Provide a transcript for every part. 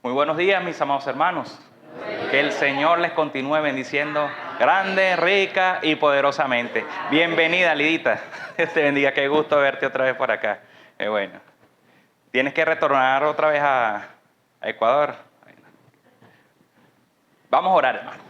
Muy buenos días, mis amados hermanos. Que el Señor les continúe bendiciendo grande, rica y poderosamente. Bienvenida, Lidita. Dios te bendiga, qué gusto verte otra vez por acá. Qué bueno. ¿Tienes que retornar otra vez a Ecuador? Vamos a orar, hermano.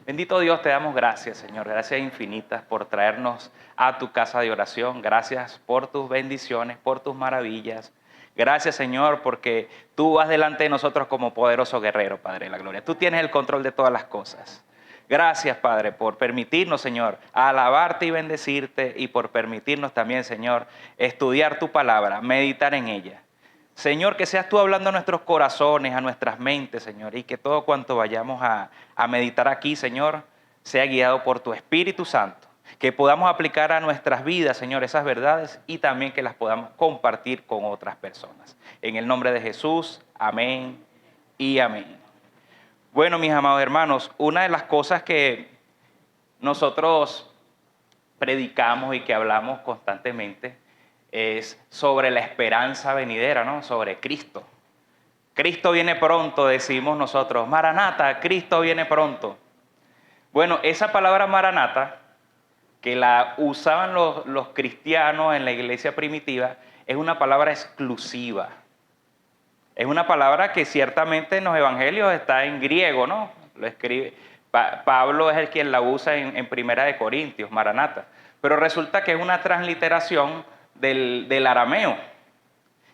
Bendito Dios, te damos gracias, Señor. Gracias infinitas por traernos a tu casa de oración. Gracias por tus bendiciones, por tus maravillas. Gracias, Señor, porque tú vas delante de nosotros como poderoso guerrero, Padre de la gloria. Tú tienes el control de todas las cosas. Gracias, Padre, por permitirnos, Señor, alabarte y bendecirte, y por permitirnos también, Señor, estudiar tu palabra, meditar en ella. Señor, que seas tú hablando a nuestros corazones, a nuestras mentes, Señor, y que todo cuanto vayamos a meditar aquí, Señor, sea guiado por tu Espíritu Santo. Que podamos aplicar a nuestras vidas, Señor, esas verdades, y también que las podamos compartir con otras personas. En el nombre de Jesús, amén y amén. Bueno, mis amados hermanos, una de las cosas que nosotros predicamos y que hablamos constantemente es sobre la esperanza venidera, ¿no? Sobre Cristo. Cristo viene pronto, decimos nosotros. Maranata, Cristo viene pronto. Bueno, esa palabra Maranata, que la usaban los cristianos en la iglesia primitiva, es una palabra exclusiva. Es una palabra que ciertamente en los evangelios está en griego, ¿no? Lo escribe. Pablo es el quien la usa en Primera de Corintios, Maranata. Pero resulta que es una transliteración del arameo.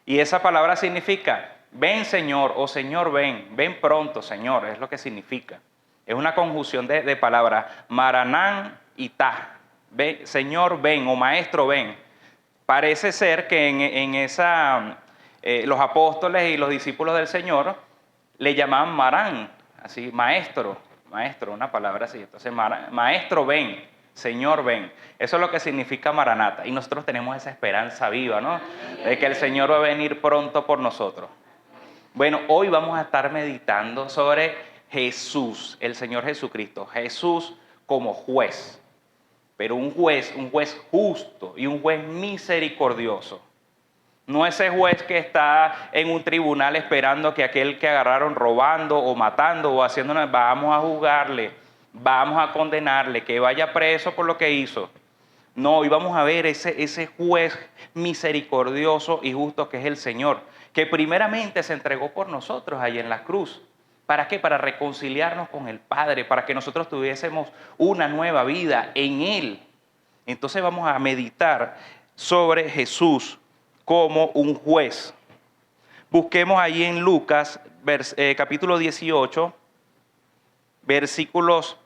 Y esa palabra significa, ven Señor, o Señor ven pronto Señor, es lo que significa. Es una conjunción de palabras, maranán y ta. Ven, Señor ven, o Maestro ven. Parece ser que en esa, los apóstoles y los discípulos del Señor le llamaban marán, así, maestro, una palabra así. Entonces, Maestro ven, Señor ven. Eso es lo que significa Maranata. Y nosotros tenemos esa esperanza viva, ¿no? De que el Señor va a venir pronto por nosotros. Bueno, hoy vamos a estar meditando sobre Jesús, el Señor Jesucristo. Jesús como juez. Pero un juez justo y un juez misericordioso. No ese juez que está en un tribunal esperando que aquel que agarraron robando o matando o haciendo, vamos a juzgarle, vamos a condenarle, que vaya preso por lo que hizo. No, hoy vamos a ver ese juez misericordioso y justo que es el Señor, que primeramente se entregó por nosotros ahí en la cruz. ¿Para qué? Para reconciliarnos con el Padre, para que nosotros tuviésemos una nueva vida en Él. Entonces vamos a meditar sobre Jesús como un juez. Busquemos ahí en Lucas, capítulo 18, versículos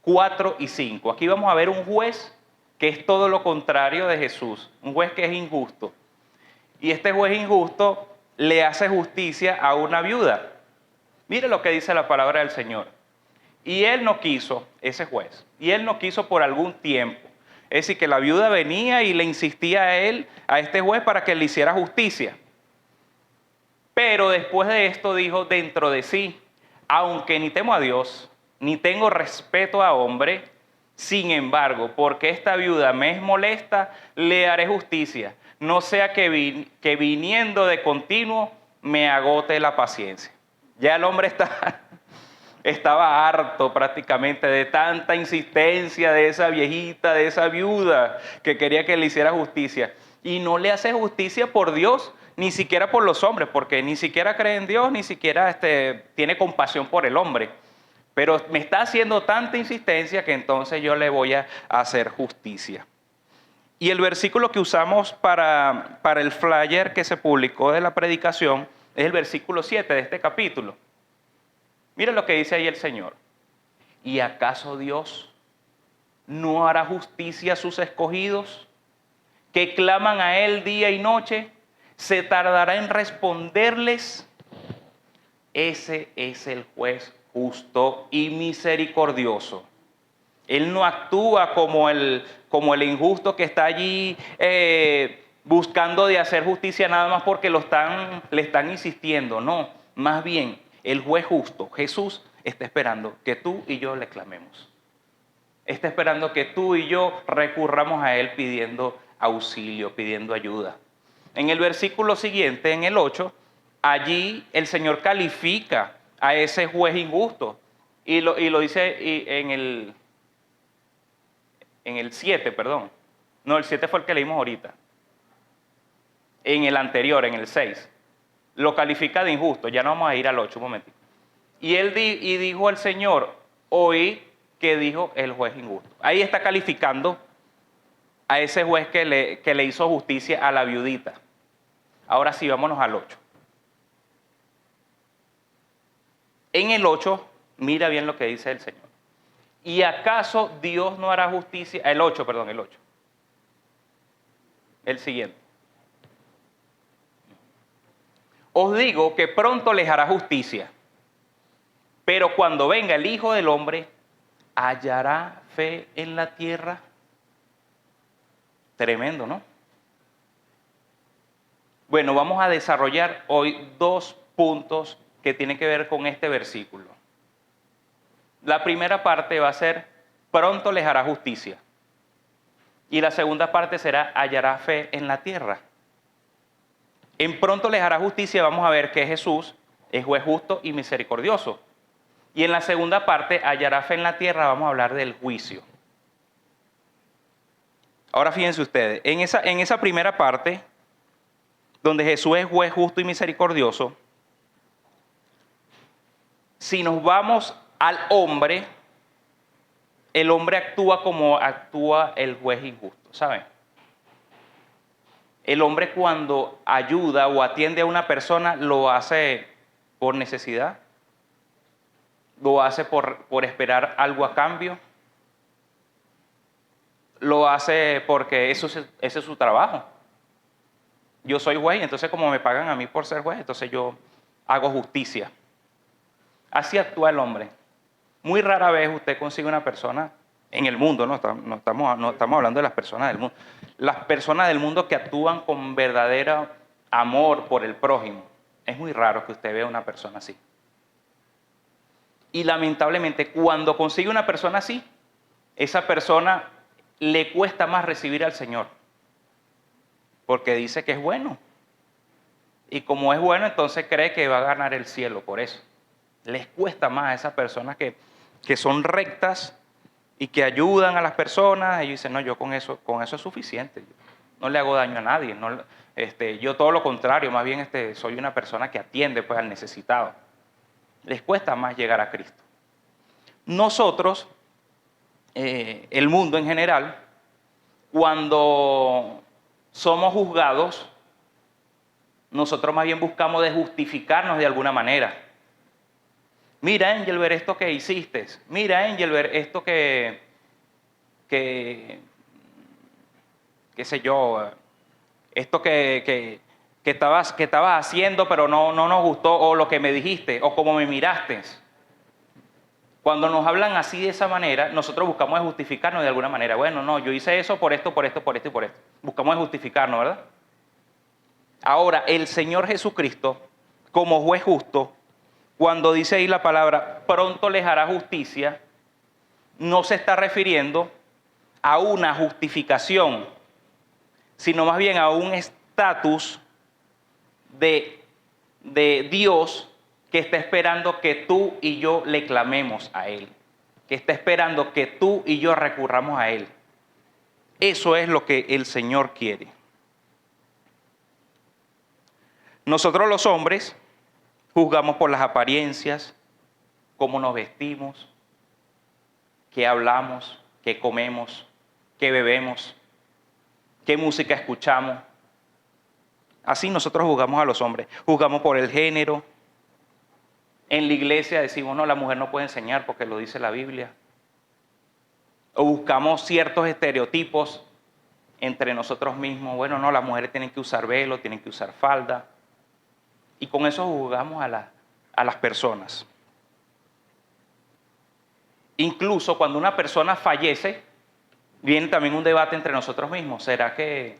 4 y 5. Aquí vamos a ver un juez que es todo lo contrario de Jesús, un juez que es injusto. Y este juez injusto le hace justicia a una viuda. Mire lo que dice la palabra del Señor. Y él no quiso, ese juez, y él no quiso por algún tiempo. Es decir, que la viuda venía y le insistía a él, a este juez, para que le hiciera justicia. Pero después de esto dijo dentro de sí, aunque ni temo a Dios, ni tengo respeto a hombre, sin embargo, porque esta viuda me es molesta, le haré justicia. No sea que viniendo de continuo me agote la paciencia. Ya el hombre estaba harto prácticamente de tanta insistencia de esa viejita, de esa viuda que quería que le hiciera justicia. Y no le hace justicia por Dios, ni siquiera por los hombres, porque ni siquiera cree en Dios, ni siquiera tiene compasión por el hombre. Pero me está haciendo tanta insistencia que entonces yo le voy a hacer justicia. Y el versículo que usamos para el flyer que se publicó de la predicación es el versículo 7 de este capítulo. Miren lo que dice ahí el Señor. ¿Y acaso Dios no hará justicia a sus escogidos, que claman a Él día y noche? ¿Se tardará en responderles? Ese es el juez justo y misericordioso. Él no actúa como el injusto que está allí buscando de hacer justicia nada más porque le están insistiendo. No, más bien el juez justo, Jesús, está esperando que tú y yo le clamemos. Está esperando que tú y yo recurramos a Él pidiendo auxilio, pidiendo ayuda. En el versículo siguiente, en el 8, allí el Señor califica a ese juez injusto. Y lo dice en el 7, perdón. No, el 7 fue el que leímos ahorita. En el anterior, en el 6. Lo califica de injusto. Ya no vamos a ir al 8, un momentito. Y dijo el Señor, oí que dijo el juez injusto. Ahí está calificando a ese juez que le hizo justicia a la viudita. Ahora sí, vámonos al 8. En el 8, mira bien lo que dice el Señor. ¿Y acaso Dios no hará justicia? El 8. El siguiente. Os digo que pronto les hará justicia, pero cuando venga el Hijo del Hombre, ¿hallará fe en la tierra? Tremendo, ¿no? Bueno, vamos a desarrollar hoy 2 puntos que tienen que ver con este versículo. La primera parte va a ser, pronto les hará justicia. Y la segunda parte será, hallará fe en la tierra. En pronto les hará justicia, vamos a ver que Jesús es juez justo y misericordioso. Y en la segunda parte, hallará fe en la tierra, vamos a hablar del juicio. Ahora fíjense ustedes, en esa primera parte, donde Jesús es juez justo y misericordioso, si nos vamos al hombre, el hombre actúa como actúa el juez injusto, ¿saben? El hombre cuando ayuda o atiende a una persona lo hace por necesidad, lo hace por esperar algo a cambio, lo hace porque ese es su trabajo. Yo soy juez, entonces como me pagan a mí por ser juez, entonces yo hago justicia. Así actúa el hombre. Muy rara vez usted consigue una persona en el mundo, no estamos hablando de las personas del mundo. Las personas del mundo que actúan con verdadero amor por el prójimo. Es muy raro que usted vea una persona así. Y lamentablemente, cuando consigue una persona así, esa persona le cuesta más recibir al Señor. Porque dice que es bueno. Y como es bueno, entonces cree que va a ganar el cielo por eso. Les cuesta más a esas personas que son rectas y que ayudan a las personas. Ellos dicen, no, yo con eso es suficiente. No le hago daño a nadie. No, yo todo lo contrario, más bien soy una persona que atiende pues, al necesitado. Les cuesta más llegar a Cristo. Nosotros, el mundo en general, cuando somos juzgados, nosotros más bien buscamos de justificarnos de alguna manera. Mira, Engelbert, esto que hiciste. Mira, Engelbert, esto qué sé yo, esto que estabas haciendo, pero no nos gustó, o lo que me dijiste, o cómo me miraste. Cuando nos hablan así de esa manera, nosotros buscamos de justificarnos de alguna manera. Bueno, no, yo hice eso por esto, por esto, por esto y por esto. Buscamos de justificarnos, ¿verdad? Ahora, el Señor Jesucristo, como juez justo, cuando dice ahí la palabra, pronto les hará justicia, no se está refiriendo a una justificación, sino más bien a un estatus de Dios que está esperando que tú y yo le clamemos a Él, que está esperando que tú y yo recurramos a Él. Eso es lo que el Señor quiere. Nosotros los hombres juzgamos por las apariencias, cómo nos vestimos, qué hablamos, qué comemos, qué bebemos, qué música escuchamos. Así nosotros juzgamos a los hombres. Juzgamos por el género. En la iglesia decimos, no, la mujer no puede enseñar porque lo dice la Biblia. O buscamos ciertos estereotipos entre nosotros mismos. Bueno, no, las mujeres tienen que usar velo, tienen que usar falda. Y con eso juzgamos a las personas. Incluso cuando una persona fallece, viene también un debate entre nosotros mismos. ¿Será que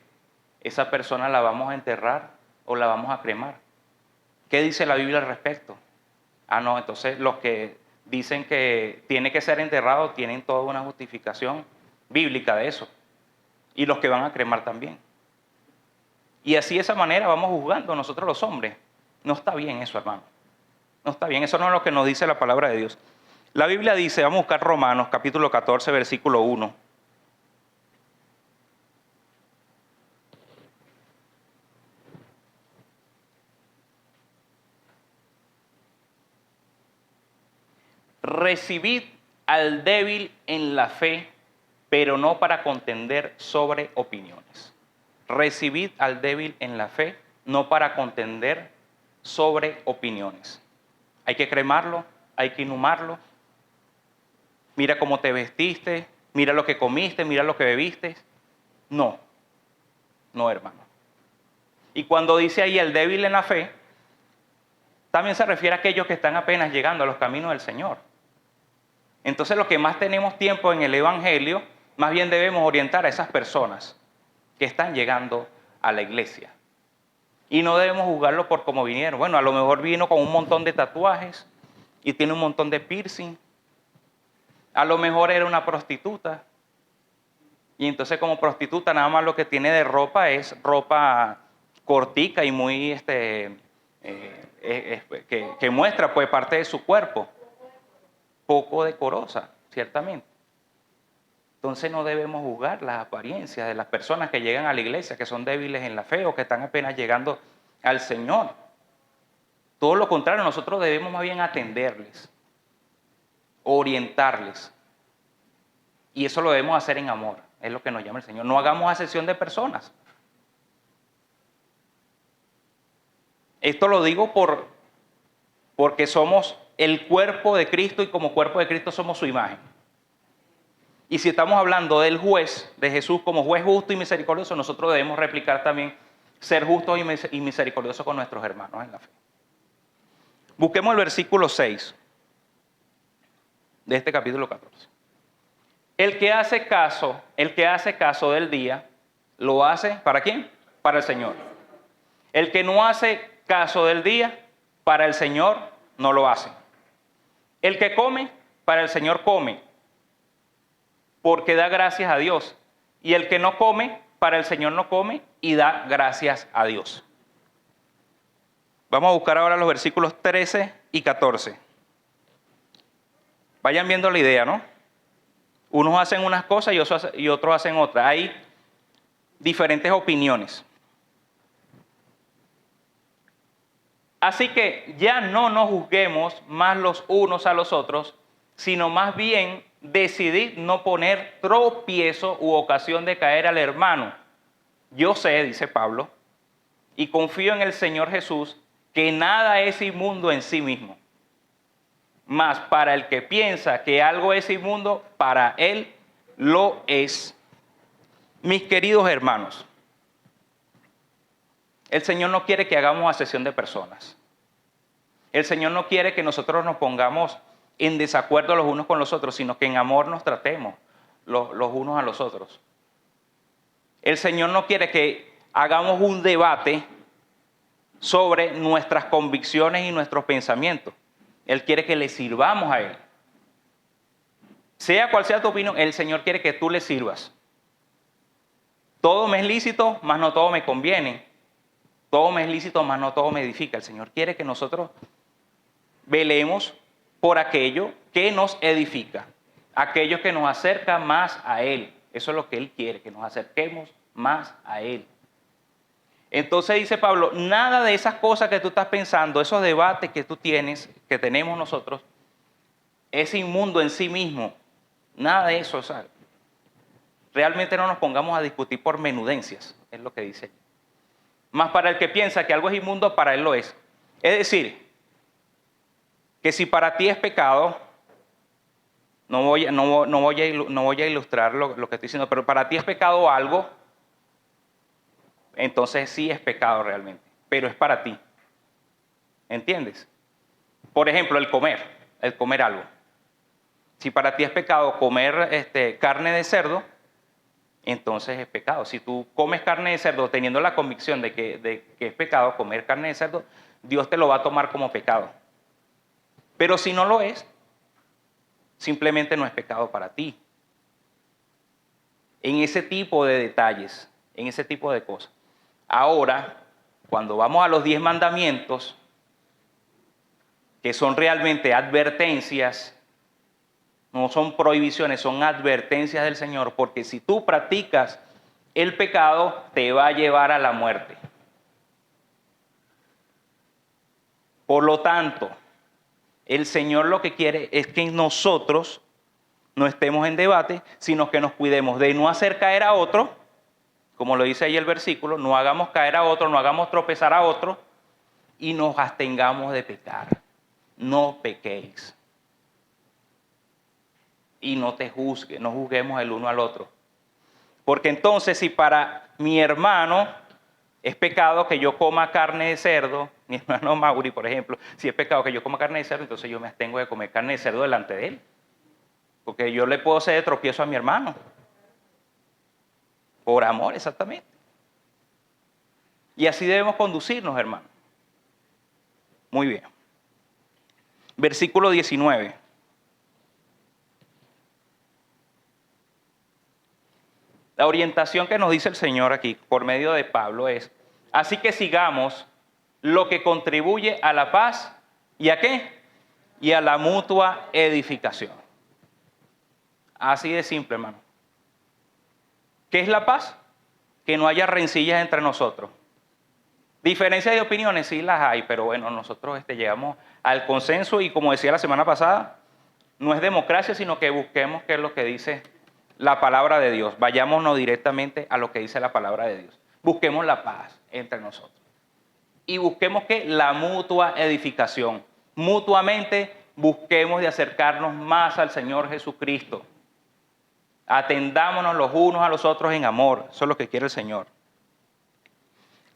esa persona la vamos a enterrar o la vamos a cremar? ¿Qué dice la Biblia al respecto? Ah, no, entonces los que dicen que tiene que ser enterrado tienen toda una justificación bíblica de eso. Y los que van a cremar también. Y así de esa manera vamos juzgando nosotros los hombres. No está bien eso, hermano. No está bien, eso no es lo que nos dice la palabra de Dios. La Biblia dice, vamos a buscar Romanos capítulo 14, versículo 1. Recibid al débil en la fe, pero no para contender sobre opiniones. Recibid al débil en la fe, no para contender sobre opiniones. Hay que cremarlo, hay que inhumarlo. Mira cómo te vestiste, mira lo que comiste, mira lo que bebiste. No, no, hermano. Y cuando dice ahí el débil en la fe, también se refiere a aquellos que están apenas llegando a los caminos del Señor. Entonces, lo que más tenemos tiempo en el Evangelio, más bien debemos orientar a esas personas que están llegando a la iglesia. Y no debemos juzgarlo por cómo vinieron. Bueno, a lo mejor vino con un montón de tatuajes y tiene un montón de piercing. A lo mejor era una prostituta. Y entonces, como prostituta, nada más lo que tiene de ropa es ropa cortica y muy que muestra pues parte de su cuerpo, poco decorosa, ciertamente. Entonces no debemos juzgar las apariencias de las personas que llegan a la iglesia, que son débiles en la fe o que están apenas llegando al Señor. Todo lo contrario, nosotros debemos más bien atenderles, orientarles. Y eso lo debemos hacer en amor, es lo que nos llama el Señor. No hagamos acepción de personas. Esto lo digo porque somos el cuerpo de Cristo y como cuerpo de Cristo somos su imagen. Y si estamos hablando del juez, de Jesús como juez justo y misericordioso, nosotros debemos replicar también ser justos y misericordiosos con nuestros hermanos en la fe. Busquemos el versículo 6 de este capítulo 14. El que hace caso del día, lo hace ¿para quién? Para el Señor. El que no hace caso del día, para el Señor no lo hace. El que come, para el Señor come, porque da gracias a Dios. Y el que no come, para el Señor no come y da gracias a Dios. Vamos a buscar ahora los versículos 13 y 14. Vayan viendo la idea, ¿no? Unos hacen unas cosas y otros hacen otras. Hay diferentes opiniones. Así que ya no nos juzguemos más los unos a los otros, sino más bien decidid no poner tropiezo u ocasión de caer al hermano. Yo sé, dice Pablo, y confío en el Señor Jesús, que nada es inmundo en sí mismo. Mas para el que piensa que algo es inmundo, para él lo es. Mis queridos hermanos, el Señor no quiere que hagamos acepción de personas. El Señor no quiere que nosotros nos pongamos en desacuerdo los unos con los otros, sino que en amor nos tratemos los unos a los otros. El Señor no quiere que hagamos un debate sobre nuestras convicciones y nuestros pensamientos. Él quiere que le sirvamos a Él. Sea cual sea tu opinión, el Señor quiere que tú le sirvas. Todo me es lícito, mas no todo me conviene. Todo me es lícito, mas no todo me edifica. El Señor quiere que nosotros velemos por aquello que nos edifica, aquello que nos acerca más a Él. Eso es lo que Él quiere, que nos acerquemos más a Él. Entonces dice Pablo, nada de esas cosas que tú estás pensando, esos debates que tú tienes, que tenemos nosotros, es inmundo en sí mismo. Nada de eso, ¿sabes? Realmente no nos pongamos a discutir por menudencias, es lo que dice. Más para el que piensa que algo es inmundo, para él lo es. Es decir, que si para ti es pecado, no voy a ilustrar lo que estoy diciendo, pero para ti es pecado algo, entonces sí es pecado realmente, pero es para ti. ¿Entiendes? Por ejemplo, el comer algo. Si para ti es pecado comer carne de cerdo, entonces es pecado. Si tú comes carne de cerdo teniendo la convicción de que es pecado comer carne de cerdo, Dios te lo va a tomar como pecado. Pero si no lo es, simplemente no es pecado para ti. En ese tipo de detalles, en ese tipo de cosas. Ahora, cuando vamos a los 10 mandamientos, que son realmente advertencias, no son prohibiciones, son advertencias del Señor, porque si tú practicas el pecado, te va a llevar a la muerte. Por lo tanto, el Señor lo que quiere es que nosotros no estemos en debate, sino que nos cuidemos de no hacer caer a otro, como lo dice ahí el versículo, no hagamos caer a otro, no hagamos tropezar a otro, y nos abstengamos de pecar. No pequéis. Y no te juzgue, no juzguemos el uno al otro. Porque entonces si para mi hermano es pecado que yo coma carne de cerdo, mi hermano Mauri, por ejemplo, si es pecado que yo coma carne de cerdo, entonces yo me abstengo de comer carne de cerdo delante de él. Porque yo le puedo hacer de tropiezo a mi hermano. Por amor, exactamente. Y así debemos conducirnos, hermano. Muy bien. Versículo 19. La orientación que nos dice el Señor aquí por medio de Pablo es: así que sigamos lo que contribuye a la paz y ¿a qué? Y a la mutua edificación. Así de simple, hermano. ¿Qué es la paz? Que no haya rencillas entre nosotros. Diferencias de opiniones sí las hay, pero bueno, nosotros llegamos al consenso y como decía la semana pasada, no es democracia, sino que busquemos qué es lo que dice la palabra de Dios. Vayámonos directamente a lo que dice la palabra de Dios. Busquemos la paz entre nosotros. Y busquemos que la mutua edificación. Mutuamente busquemos de acercarnos más al Señor Jesucristo. Atendámonos los unos a los otros en amor. Eso es lo que quiere el Señor.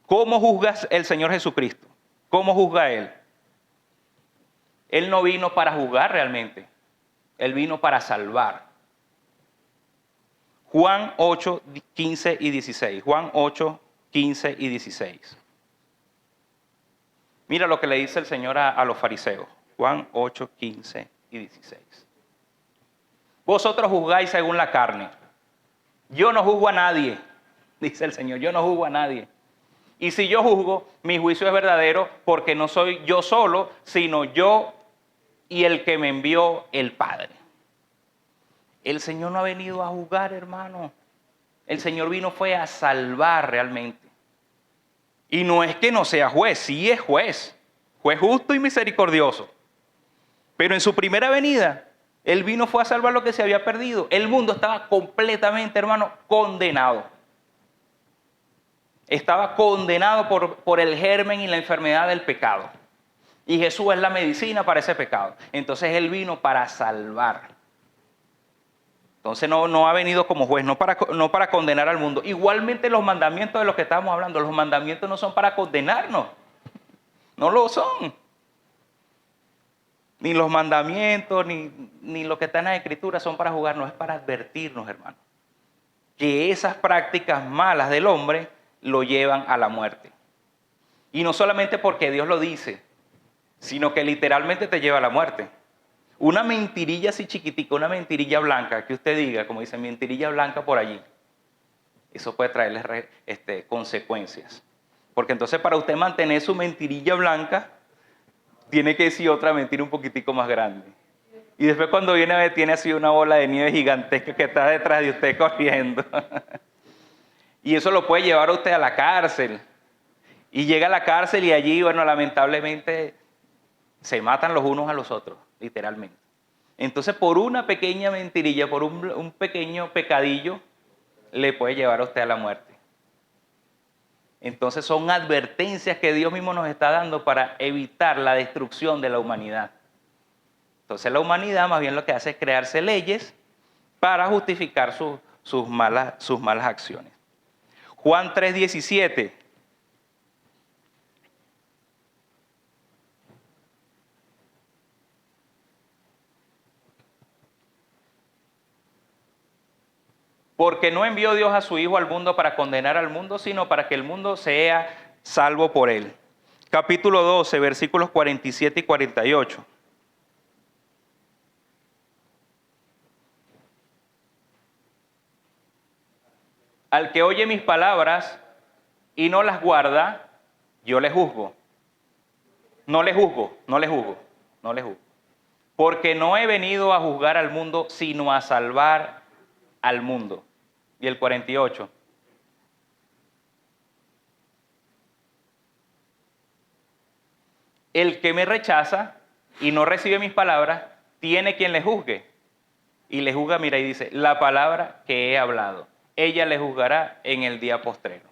¿Cómo juzga el Señor Jesucristo? ¿Cómo juzga Él? Él no vino para juzgar realmente. Él vino para salvar. Juan 8, 15 y 16. Juan 8, 15 y 16. Mira lo que le dice el Señor a los fariseos. Juan 8, 15 y 16. Vosotros juzgáis según la carne. Yo no juzgo a nadie, dice el Señor. Yo no juzgo a nadie. Y si yo juzgo, mi juicio es verdadero, porque no soy yo solo, sino yo y el que me envió, el Padre. El Señor no ha venido a juzgar, hermano. El Señor vino fue a salvar realmente. Y no es que no sea juez, sí es juez. Juez justo y misericordioso. Pero en su primera venida, Él vino fue a salvar lo que se había perdido. El mundo estaba completamente, hermano, condenado. Estaba condenado por el germen y la enfermedad del pecado. Y Jesús es la medicina para ese pecado. Entonces Él vino para salvar. Entonces no ha venido como juez, no para condenar al mundo. Igualmente los mandamientos de los que estamos hablando, los mandamientos no son para condenarnos. No lo son. Ni los mandamientos, ni lo que está en la Escritura son para juzgarnos, es para advertirnos, hermano. Que esas prácticas malas del hombre lo llevan a la muerte. Y no solamente porque Dios lo dice, sino que literalmente te lleva a la muerte. Una mentirilla así chiquitica, una mentirilla blanca, que usted diga, como dice, mentirilla blanca por allí, eso puede traerles consecuencias. Porque entonces para usted mantener su mentirilla blanca, tiene que decir otra mentira un poquitico más grande. Y después cuando viene a ver, tiene así una bola de nieve gigantesca que está detrás de usted corriendo. Y eso lo puede llevar a usted a la cárcel. Y llega a la cárcel y allí, bueno, lamentablemente se matan los unos a los otros, literalmente. Entonces, por una pequeña mentirilla, por un pequeño pecadillo, le puede llevar a usted a la muerte. Entonces, son advertencias que Dios mismo nos está dando para evitar la destrucción de la humanidad. Entonces, la humanidad más bien lo que hace es crearse leyes para justificar sus malas acciones. Juan 3:17. Porque no envió Dios a su Hijo al mundo para condenar al mundo, sino para que el mundo sea salvo por él. Capítulo 12, versículos 47 y 48. Al que oye mis palabras y no las guarda, yo le juzgo. No le juzgo. no les juzgo. Porque no he venido a juzgar al mundo, sino a salvar al mundo. Y el 48. El que me rechaza y no recibe mis palabras, tiene quien le juzgue. Y le juzga, mira, y dice, la palabra que he hablado, ella le juzgará en el día postrero.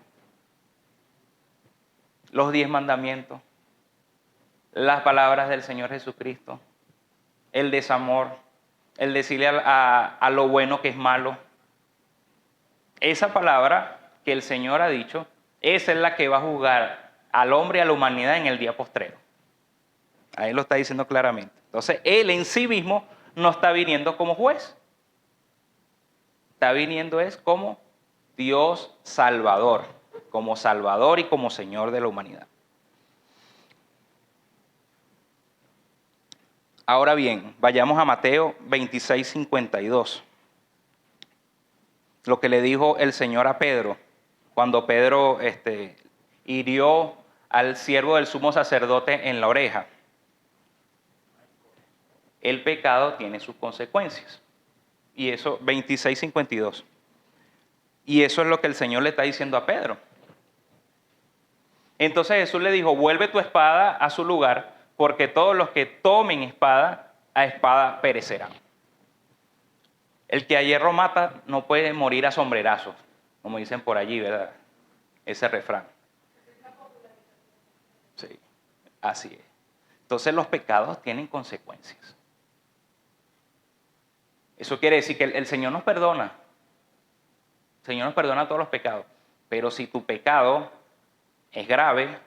Los 10 mandamientos, las palabras del Señor Jesucristo, el desamor, el decirle a lo bueno que es malo. Esa palabra que el Señor ha dicho, esa es la que va a juzgar al hombre y a la humanidad en el día postrero. Ahí lo está diciendo claramente. Entonces, Él en sí mismo no está viniendo como juez. Está viniendo es como Dios Salvador y como Señor de la humanidad. Ahora bien, vayamos a Mateo 26, 52. Lo que le dijo el Señor a Pedro, cuando Pedro hirió al siervo del sumo sacerdote en la oreja. El pecado tiene sus consecuencias. Y eso, 26, 52. Y eso es lo que el Señor le está diciendo a Pedro. Entonces Jesús le dijo, vuelve tu espada a su lugar, porque todos los que tomen espada, a espada perecerán. El que a hierro mata no puede morir a sombrerazos, como dicen por allí, ¿verdad? Ese refrán. Sí, así es. Entonces los pecados tienen consecuencias. Eso quiere decir que el Señor nos perdona. El Señor nos perdona todos los pecados. Pero si tu pecado es grave,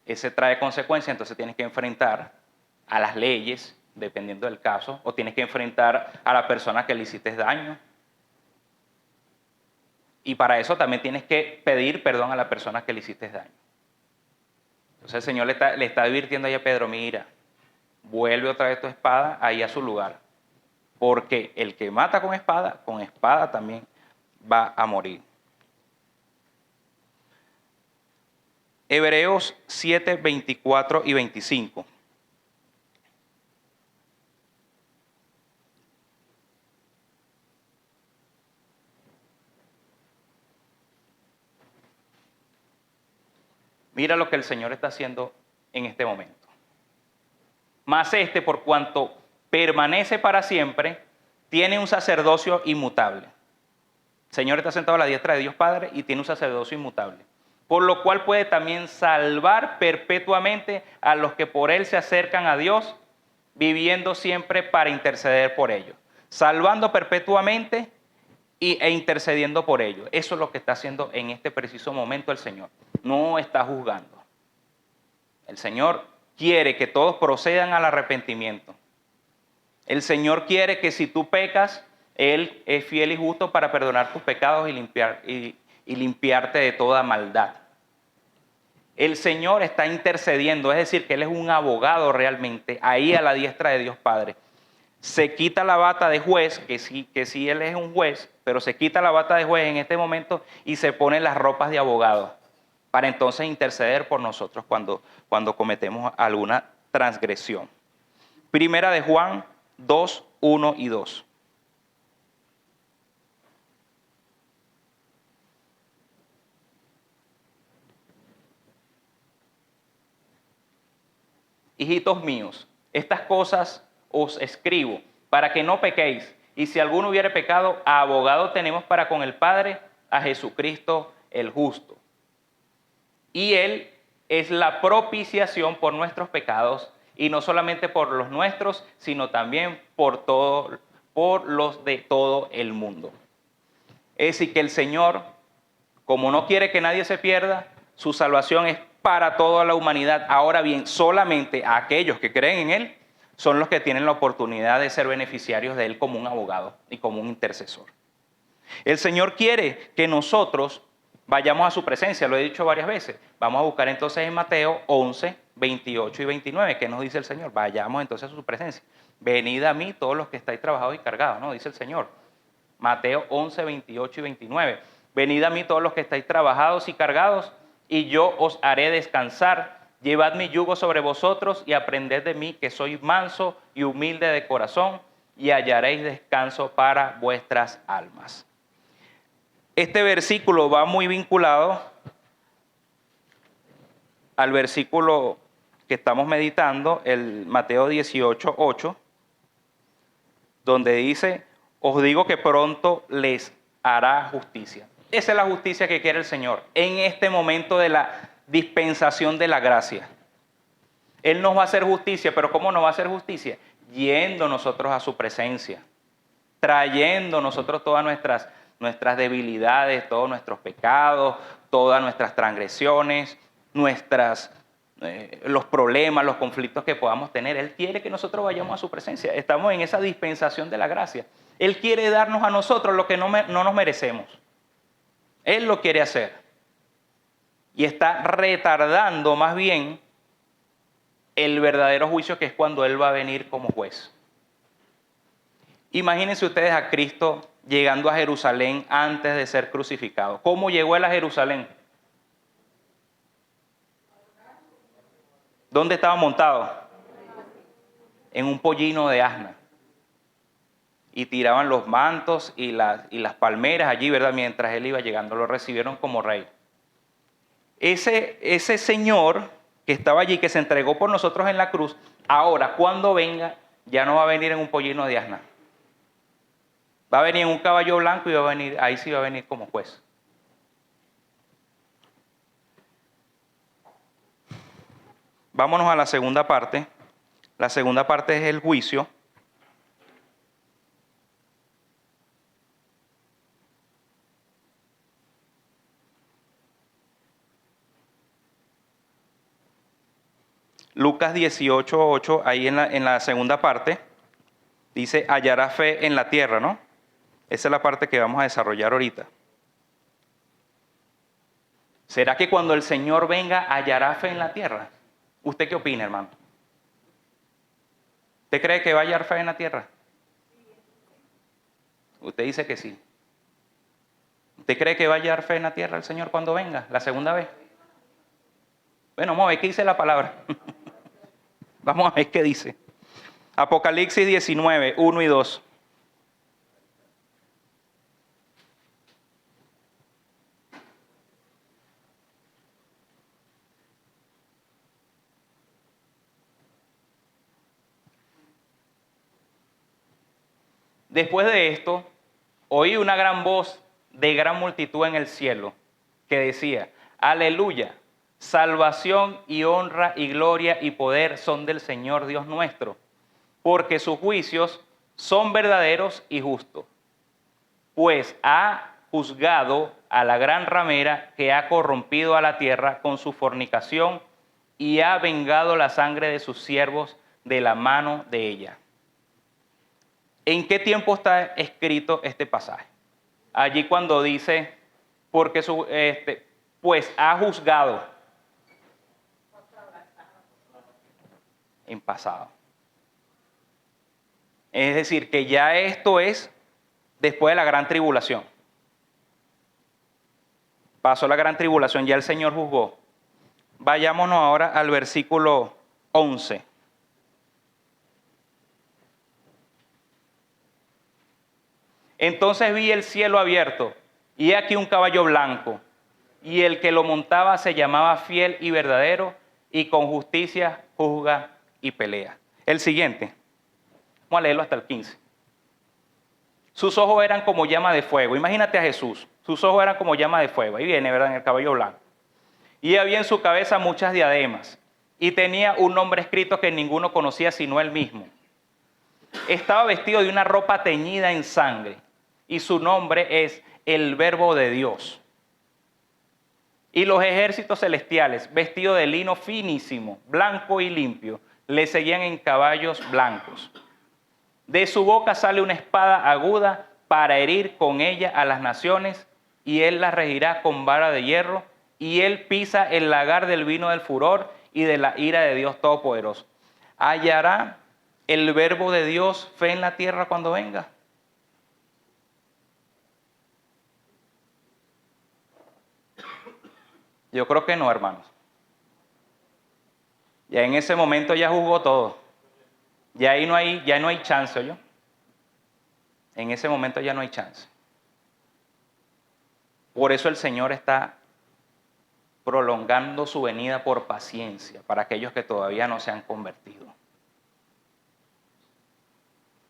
ese trae consecuencias, entonces tienes que enfrentar a las leyes, dependiendo del caso, o tienes que enfrentar a la persona que le hiciste daño. Y para eso también tienes que pedir perdón a la persona que le hiciste daño. Entonces el Señor le está advirtiendo ahí a Pedro, mira, vuelve otra vez tu espada ahí a su lugar. Porque el que mata con espada también va a morir. Hebreos 7, 24 y 25. Mira lo que el Señor está haciendo en este momento. Mas por cuanto permanece para siempre, tiene un sacerdocio inmutable. El Señor está sentado a la diestra de Dios Padre y tiene un sacerdocio inmutable. Por lo cual puede también salvar perpetuamente a los que por Él se acercan a Dios, viviendo siempre para interceder por ellos. Salvando perpetuamente e intercediendo por ellos. Eso es lo que está haciendo en este preciso momento el Señor. No está juzgando. El Señor quiere que todos procedan al arrepentimiento. El Señor quiere que si tú pecas, Él es fiel y justo para perdonar tus pecados y limpiarte de toda maldad. El Señor está intercediendo, es decir, que Él es un abogado realmente, ahí a la diestra de Dios Padre. Se quita la bata de juez, que sí Él es un juez, pero se quita la bata de juez en este momento y se pone las ropas de abogado para entonces interceder por nosotros cuando cometemos alguna transgresión. Primera de Juan 2, 1 y 2. Hijitos míos, estas cosas os escribo para que no pequéis. Y si alguno hubiere pecado, abogado tenemos para con el Padre, a Jesucristo el justo. Y Él es la propiciación por nuestros pecados, y no solamente por los nuestros, sino también por los de todo el mundo. Es decir, que el Señor, como no quiere que nadie se pierda, su salvación es para toda la humanidad. Ahora bien, solamente aquellos que creen en Él son los que tienen la oportunidad de ser beneficiarios de Él como un abogado y como un intercesor. El Señor quiere que nosotros vayamos a su presencia, lo he dicho varias veces. Vamos a buscar entonces en Mateo 11, 28 y 29. ¿Qué nos dice el Señor? Vayamos entonces a su presencia. Venid a mí todos los que estáis trabajados y cargados, ¿no? Dice el Señor. Mateo 11, 28 y 29. Venid a mí todos los que estáis trabajados y cargados, y yo os haré descansar. Llevad mi yugo sobre vosotros y aprended de mí, que soy manso y humilde de corazón, y hallaréis descanso para vuestras almas. Este versículo va muy vinculado al versículo que estamos meditando, el Mateo 18:8, donde dice, os digo que pronto les hará justicia. Esa es la justicia que quiere el Señor en este momento de la dispensación de la gracia. Él nos va a hacer justicia, pero ¿cómo nos va a hacer justicia? Yendo nosotros a su presencia, trayendo nosotros todas nuestras debilidades, todos nuestros pecados, todas nuestras transgresiones, los problemas, los conflictos que podamos tener. Él quiere que nosotros vayamos a su presencia. Estamos en esa dispensación de la gracia. Él quiere darnos a nosotros lo que no nos merecemos. Él lo quiere hacer. Y está retardando más bien el verdadero juicio, que es cuando Él va a venir como juez. Imagínense ustedes a Cristo llegando a Jerusalén antes de ser crucificado. ¿Cómo llegó Él a Jerusalén? ¿Dónde estaba montado? En un pollino de asna. Y tiraban los mantos y las palmeras allí, ¿verdad? Mientras Él iba llegando, lo recibieron como rey. Ese Señor que estaba allí, que se entregó por nosotros en la cruz, ahora cuando venga, ya no va a venir en un pollino de asna. Va a venir en un caballo blanco y ahí sí va a venir como juez. Vámonos a la segunda parte. La segunda parte es el juicio. Lucas 18:8, ahí en la segunda parte, dice, hallará fe en la tierra, ¿no? Esa es la parte que vamos a desarrollar ahorita. ¿Será que cuando el Señor venga hallará fe en la tierra? ¿Usted qué opina, hermano? ¿Usted cree que va a hallar fe en la tierra? Usted dice que sí. ¿Usted cree que va a hallar fe en la tierra el Señor cuando venga, la segunda vez? Bueno, vamos a ver qué dice la palabra. Vamos a ver qué dice. Apocalipsis 19, 1 y 2. Después de esto, oí una gran voz de gran multitud en el cielo que decía, aleluya, salvación y honra y gloria y poder son del Señor Dios nuestro, porque sus juicios son verdaderos y justos, pues ha juzgado a la gran ramera que ha corrompido a la tierra con su fornicación y ha vengado la sangre de sus siervos de la mano de ella. ¿En qué tiempo está escrito este pasaje? Allí cuando dice, porque pues ha juzgado. En pasado. Es decir, que ya esto es después de la gran tribulación. Pasó la gran tribulación, ya el Señor juzgó. Vayámonos ahora al versículo 11. Entonces vi el cielo abierto, y aquí un caballo blanco, y el que lo montaba se llamaba Fiel y Verdadero, y con justicia juzga y pelea. El siguiente, vamos a leerlo hasta el 15. Sus ojos eran como llama de fuego. Imagínate a Jesús, sus ojos eran como llama de fuego. Ahí viene, ¿verdad? En el caballo blanco. Y había en su cabeza muchas diademas, y tenía un nombre escrito que ninguno conocía sino él mismo. Estaba vestido de una ropa teñida en sangre, y su nombre es el Verbo de Dios. Y los ejércitos celestiales, vestidos de lino finísimo, blanco y limpio, le seguían en caballos blancos. De su boca sale una espada aguda para herir con ella a las naciones, y él las regirá con vara de hierro, y él pisa el lagar del vino del furor y de la ira de Dios Todopoderoso. ¿Hallará el Verbo de Dios fe en la tierra cuando venga? Yo creo que no, hermanos. Ya en ese momento ya juzgó todo. Ya ahí ya no hay chance, ¿oyó? En ese momento ya no hay chance. Por eso el Señor está prolongando su venida por paciencia para aquellos que todavía no se han convertido.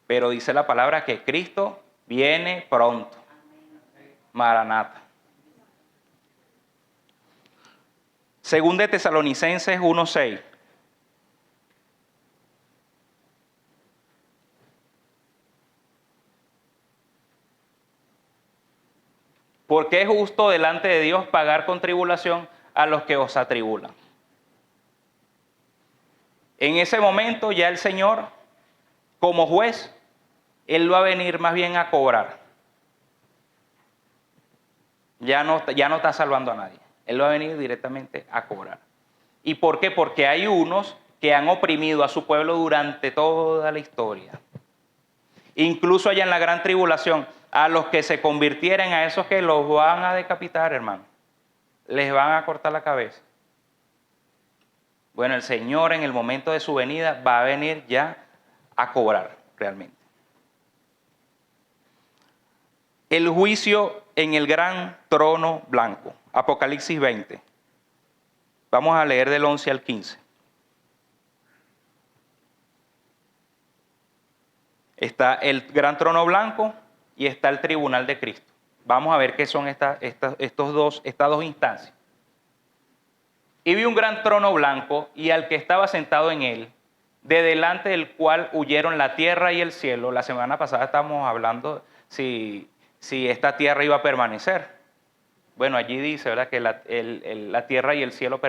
Pero dice la palabra que Cristo viene pronto. Maranata. Según de Tesalonicenses 1:6. Porque es justo delante de Dios pagar con tribulación a los que os atribulan. En ese momento ya el Señor, como juez, Él va a venir más bien a cobrar. Ya no está salvando a nadie. Él va a venir directamente a cobrar. ¿Y por qué? Porque hay unos que han oprimido a su pueblo durante toda la historia. Incluso allá en la gran tribulación, a los que se convirtieran, a esos que los van a decapitar, hermano. Les van a cortar la cabeza. Bueno, el Señor en el momento de su venida va a venir ya a cobrar realmente. El juicio en el gran trono blanco. Apocalipsis 20. Vamos a leer del 11 al 15. Está el gran trono blanco y está el tribunal de Cristo. Vamos a ver qué son estas dos instancias. Y vi un gran trono blanco y al que estaba sentado en él, de delante del cual huyeron la tierra y el cielo. La semana pasada estábamos hablando si esta tierra iba a permanecer. Bueno, allí dice, ¿verdad?, que la tierra y el cielo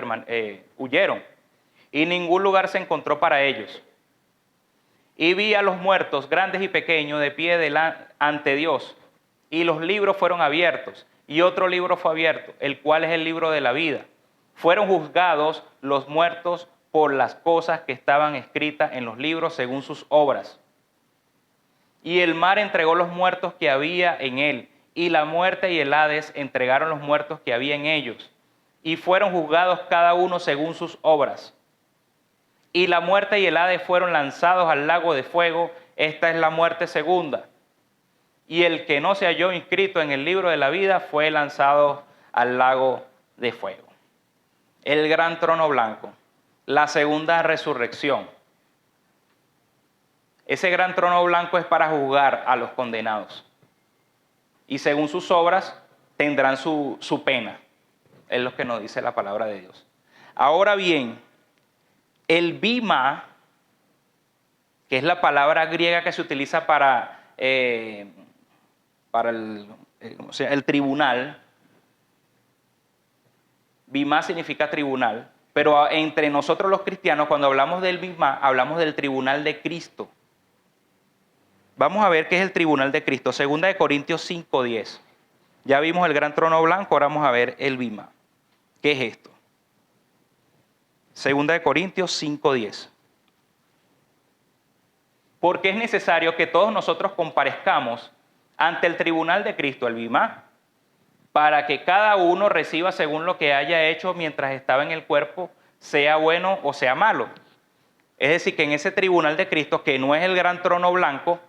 huyeron y ningún lugar se encontró para ellos. Y vi a los muertos, grandes y pequeños, de pie ante Dios, y los libros fueron abiertos, y otro libro fue abierto, el cual es el libro de la vida. Fueron juzgados los muertos por las cosas que estaban escritas en los libros según sus obras. Y el mar entregó los muertos que había en él, y la muerte y el Hades entregaron los muertos que había en ellos, y fueron juzgados cada uno según sus obras. Y la muerte y el Hades fueron lanzados al lago de fuego. Esta es la muerte segunda. Y el que no se halló inscrito en el libro de la vida fue lanzado al lago de fuego. El gran trono blanco, la segunda resurrección. Ese gran trono blanco es para juzgar a los condenados. Y según sus obras tendrán su pena. Es lo que nos dice la palabra de Dios. Ahora bien, el bima, que es la palabra griega que se utiliza para el tribunal. Bima significa tribunal, pero entre nosotros los cristianos, cuando hablamos del bima, hablamos del tribunal de Cristo. Vamos a ver qué es el tribunal de Cristo. 2 Corintios 5:10. Ya vimos el gran trono blanco, ahora vamos a ver el bima. ¿Qué es esto? 2 Corintios 5:10. Porque es necesario que todos nosotros comparezcamos ante el tribunal de Cristo, el bimá, para que cada uno reciba según lo que haya hecho mientras estaba en el cuerpo, sea bueno o sea malo. Es decir, que en ese tribunal de Cristo, que no es el gran trono blanco,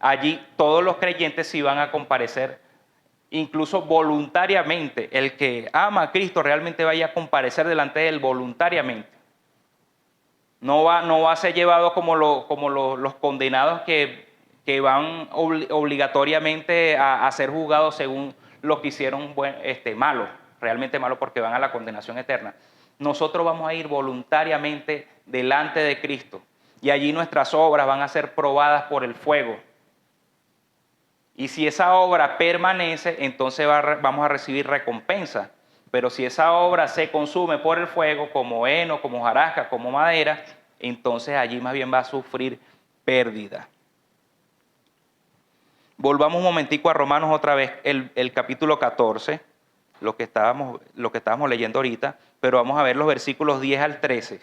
allí todos los creyentes sí van a comparecer, incluso voluntariamente. El que ama a Cristo realmente vaya a comparecer delante de él voluntariamente. No va a ser llevado como los condenados que van obligatoriamente a ser juzgados según lo que hicieron malo, realmente malo, porque van a la condenación eterna. Nosotros vamos a ir voluntariamente delante de Cristo y allí nuestras obras van a ser probadas por el fuego. Y si esa obra permanece, entonces vamos a recibir recompensa. Pero si esa obra se consume por el fuego, como heno, como hojarasca, como madera, entonces allí más bien va a sufrir pérdida. Volvamos un momentico a Romanos otra vez, el capítulo 14, lo que estábamos leyendo ahorita, pero vamos a ver los versículos 10 al 13.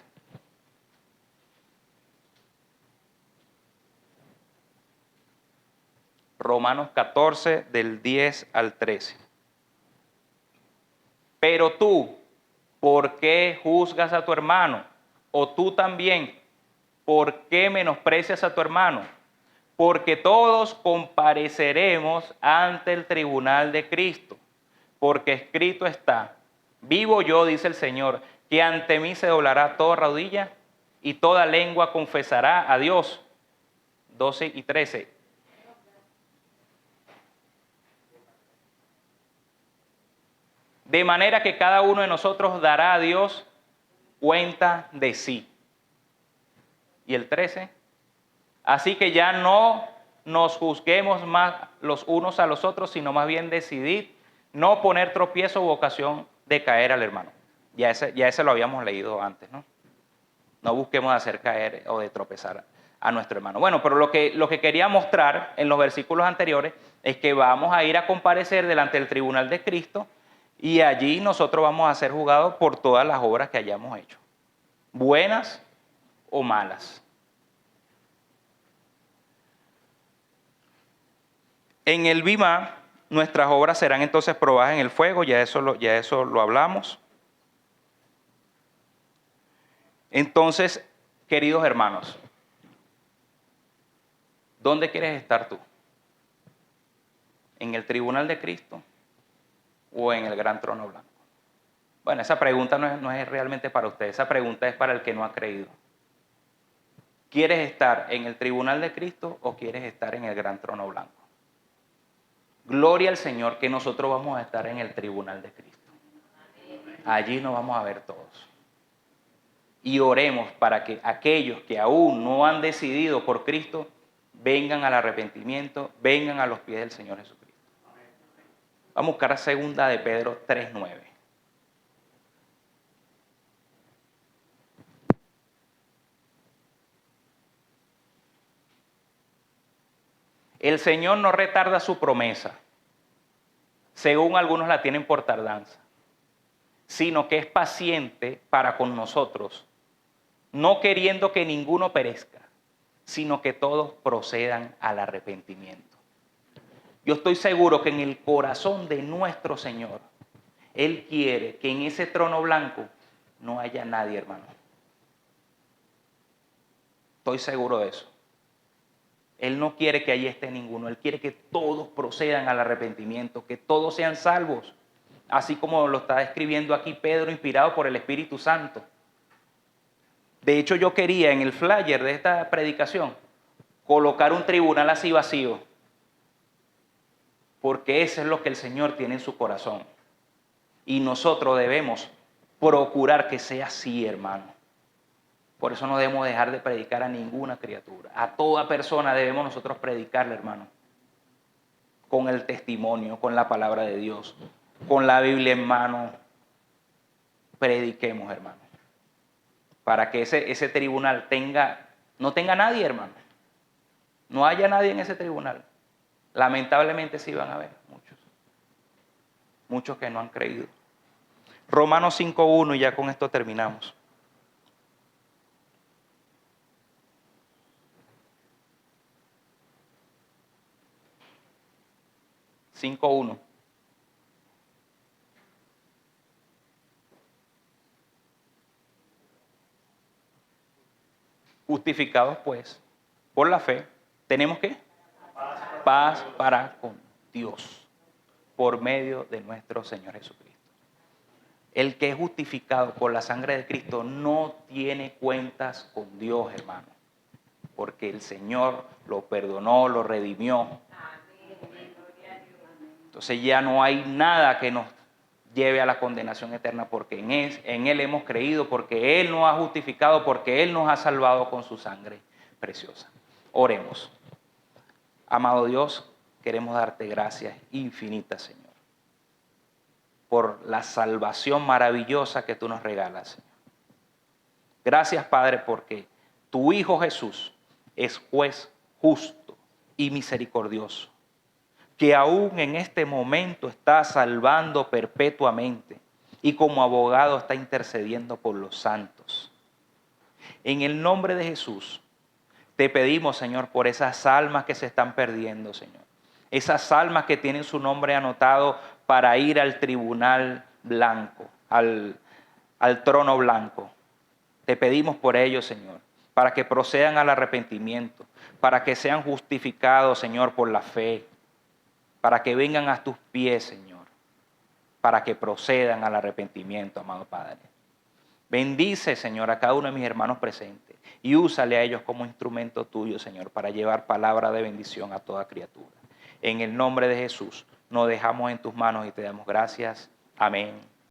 Romanos 14, del 10 al 13. Pero tú, ¿por qué juzgas a tu hermano? ¿O tú también? ¿Por qué menosprecias a tu hermano? Porque todos compareceremos ante el tribunal de Cristo. Porque escrito está, vivo yo, dice el Señor, que ante mí se doblará toda rodilla y toda lengua confesará a Dios. 12 y 13. De manera que cada uno de nosotros dará a Dios cuenta de sí. Y el 13. Así que ya no nos juzguemos más los unos a los otros, sino más bien decidid no poner tropiezo u ocasión de caer al hermano. Ya ese lo habíamos leído antes, ¿no? No busquemos hacer caer o de tropezar a nuestro hermano. Bueno, pero lo que quería mostrar en los versículos anteriores es que vamos a ir a comparecer delante del tribunal de Cristo y allí nosotros vamos a ser juzgados por todas las obras que hayamos hecho, buenas o malas. En el Bimá, nuestras obras serán entonces probadas en el fuego, ya eso lo hablamos. Entonces, queridos hermanos, ¿dónde quieres estar tú? ¿En el tribunal de Cristo o en el gran trono blanco? Bueno, esa pregunta no es realmente para usted, esa pregunta es para el que no ha creído. ¿Quieres estar en el tribunal de Cristo o quieres estar en el gran trono blanco? Gloria al Señor que nosotros vamos a estar en el tribunal de Cristo. Allí nos vamos a ver todos. Y oremos para que aquellos que aún no han decidido por Cristo vengan al arrepentimiento, vengan a los pies del Señor Jesucristo. Vamos a buscar a 2 de Pedro 3:9. El Señor no retarda su promesa, según algunos la tienen por tardanza, sino que es paciente para con nosotros, no queriendo que ninguno perezca, sino que todos procedan al arrepentimiento. Yo estoy seguro que en el corazón de nuestro Señor, Él quiere que en ese trono blanco no haya nadie, hermano. Estoy seguro de eso. Él no quiere que allí esté ninguno. Él quiere que todos procedan al arrepentimiento, que todos sean salvos. Así como lo está escribiendo aquí Pedro, inspirado por el Espíritu Santo. De hecho, yo quería en el flyer de esta predicación colocar un tribunal así vacío. Porque eso es lo que el Señor tiene en su corazón. Y nosotros debemos procurar que sea así, hermano. Por eso no debemos dejar de predicar a ninguna criatura. A toda persona debemos nosotros predicarle, hermano. Con el testimonio, con la palabra de Dios, con la Biblia en mano. Prediquemos, hermano. Para que ese tribunal no tenga nadie, hermano. No haya nadie en ese tribunal. Lamentablemente sí van a haber muchos. Muchos que no han creído. Romanos 5:1 y ya con esto terminamos. 5:1. Justificados pues por la fe, tenemos ¿qué? Paz para con Dios por medio de nuestro Señor Jesucristo. El que es justificado por la sangre de Cristo no tiene cuentas con Dios, hermano, porque el Señor lo perdonó, lo redimió. Entonces ya no hay nada que nos lleve a la condenación eterna, porque en Él hemos creído, porque Él nos ha justificado, porque Él nos ha salvado con su sangre preciosa. Oremos. Amado Dios, queremos darte gracias infinitas, Señor, por la salvación maravillosa que tú nos regalas, Señor. Gracias, Padre, porque tu Hijo Jesús es juez justo y misericordioso, que aún en este momento está salvando perpetuamente y como abogado está intercediendo por los santos. En el nombre de Jesús, te pedimos, Señor, por esas almas que se están perdiendo, Señor. Esas almas que tienen su nombre anotado para ir al tribunal blanco, al trono blanco. Te pedimos por ellos, Señor, para que procedan al arrepentimiento, para que sean justificados, Señor, por la fe, para que vengan a tus pies, Señor, para que procedan al arrepentimiento, amado Padre. Bendice, Señor, a cada uno de mis hermanos presentes y úsale a ellos como instrumento tuyo, Señor, para llevar palabra de bendición a toda criatura. En el nombre de Jesús, nos dejamos en tus manos y te damos gracias. Amén